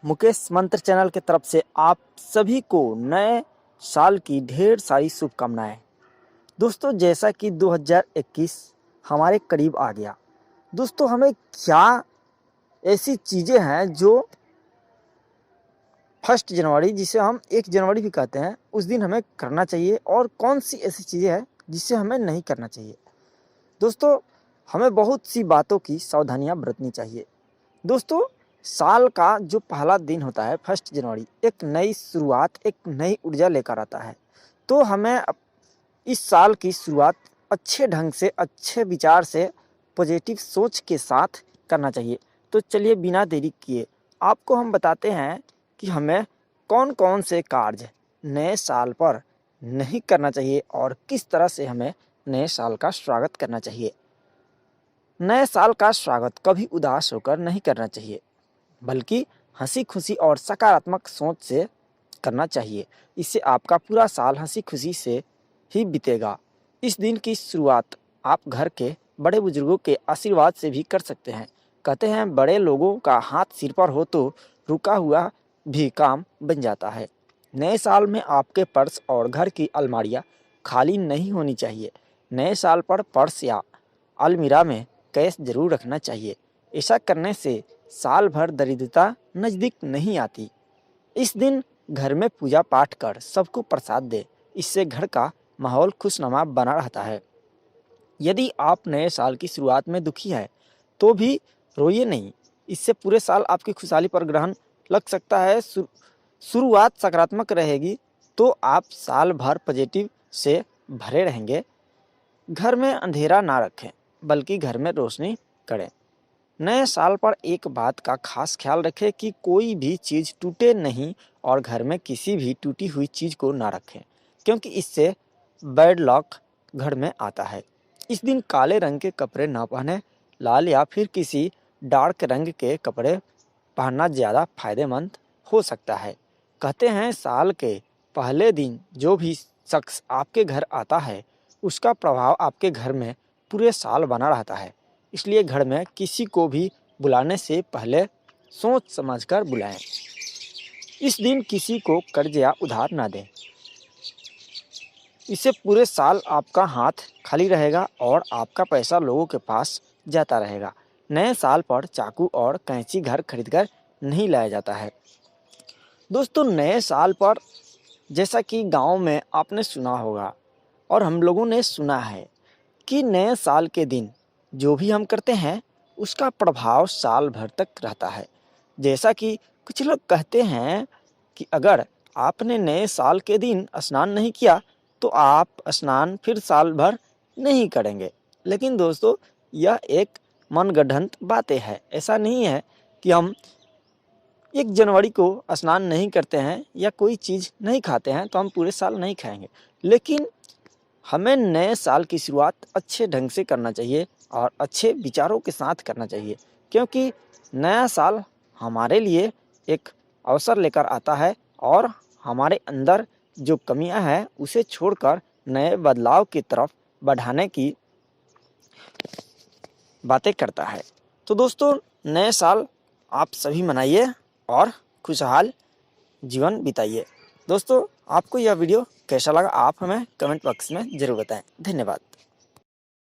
मुकेश मंत्र चैनल की तरफ से आप सभी को नए साल की ढेर सारी शुभकामनाएं। दोस्तों, जैसा कि 2021 हमारे करीब आ गया, दोस्तों हमें क्या ऐसी चीज़ें हैं जो 1 जनवरी, जिसे हम 1 जनवरी भी कहते हैं, उस दिन हमें करना चाहिए और कौन सी ऐसी चीज़ें हैं जिसे हमें नहीं करना चाहिए। दोस्तों, हमें बहुत सी बातों की सावधानियां बरतनी चाहिए। दोस्तों, साल का जो पहला दिन होता है 1 जनवरी, एक नई शुरुआत, एक नई ऊर्जा लेकर आता है। तो हमें इस साल की शुरुआत अच्छे ढंग से, अच्छे विचार से, पॉजिटिव सोच के साथ करना चाहिए। तो चलिए बिना देरी किए आपको हम बताते हैं कि हमें कौन कौन से कार्य नए साल पर नहीं करना चाहिए और किस तरह से हमें नए साल का स्वागत करना चाहिए। नए साल का स्वागत कभी उदास होकर नहीं करना चाहिए, बल्कि हंसी खुशी और सकारात्मक सोच से करना चाहिए। इससे आपका पूरा साल हंसी खुशी से ही बीतेगा। इस दिन की शुरुआत आप घर के बड़े बुजुर्गों के आशीर्वाद से भी कर सकते हैं। कहते हैं बड़े लोगों का हाथ सिर पर हो तो रुका हुआ भी काम बन जाता है। नए साल में आपके पर्स और घर की अलमारियां खाली नहीं होनी चाहिए। नए साल पर पर्स या अलमीरा में कैश जरूर रखना चाहिए। ऐसा करने से साल भर दरिद्रता नज़दीक नहीं आती। इस दिन घर में पूजा पाठ कर सबको प्रसाद दे। इससे घर का माहौल खुशनुमा बना रहता है। यदि आप नए साल की शुरुआत में दुखी है तो भी रोइए नहीं। इससे पूरे साल आपकी खुशहाली पर ग्रहण लग सकता है। शुरुआत सकारात्मक रहेगी तो आप साल भर पॉजिटिव से भरे रहेंगे। घर में अंधेरा ना रखें, बल्कि घर में रोशनी करें। नए साल पर एक बात का खास ख्याल रखें कि कोई भी चीज़ टूटे नहीं और घर में किसी भी टूटी हुई चीज़ को ना रखें, क्योंकि इससे बैड लक घर में आता है। इस दिन काले रंग के कपड़े ना पहने। लाल या फिर किसी डार्क रंग के कपड़े पहनना ज़्यादा फायदेमंद हो सकता है। कहते हैं साल के पहले दिन जो भी शख्स आपके घर आता है उसका प्रभाव आपके घर में पूरे साल बना रहता है। इसलिए घर में किसी को भी बुलाने से पहले सोच समझकर बुलाएं। इस दिन किसी को कर्ज या उधार ना दें। इससे पूरे साल आपका हाथ खाली रहेगा और आपका पैसा लोगों के पास जाता रहेगा। नए साल पर चाकू और कैंची घर खरीदकर नहीं लाया जाता है। दोस्तों, नए साल पर जैसा कि गांव में आपने सुना होगा और हम लोगों ने सुना है कि नए साल के दिन जो भी हम करते हैं उसका प्रभाव साल भर तक रहता है। जैसा कि कुछ लोग कहते हैं कि अगर आपने नए साल के दिन स्नान नहीं किया तो आप स्नान फिर साल भर नहीं करेंगे। लेकिन दोस्तों, यह एक मनगढ़ंत बातें है। ऐसा नहीं है कि हम 1 जनवरी को स्नान नहीं करते हैं या कोई चीज़ नहीं खाते हैं तो हम पूरे साल नहीं खाएंगे। लेकिन हमें नए साल की शुरुआत अच्छे ढंग से करना चाहिए और अच्छे विचारों के साथ करना चाहिए, क्योंकि नया साल हमारे लिए एक अवसर लेकर आता है और हमारे अंदर जो कमियां हैं उसे छोड़कर नए बदलाव की तरफ बढ़ाने की बातें करता है। तो दोस्तों, नए साल आप सभी मनाइए और खुशहाल जीवन बिताइए। दोस्तों, आपको यह वीडियो कैसा लगा आप हमें कमेंट बॉक्स में ज़रूर बताएं। धन्यवाद।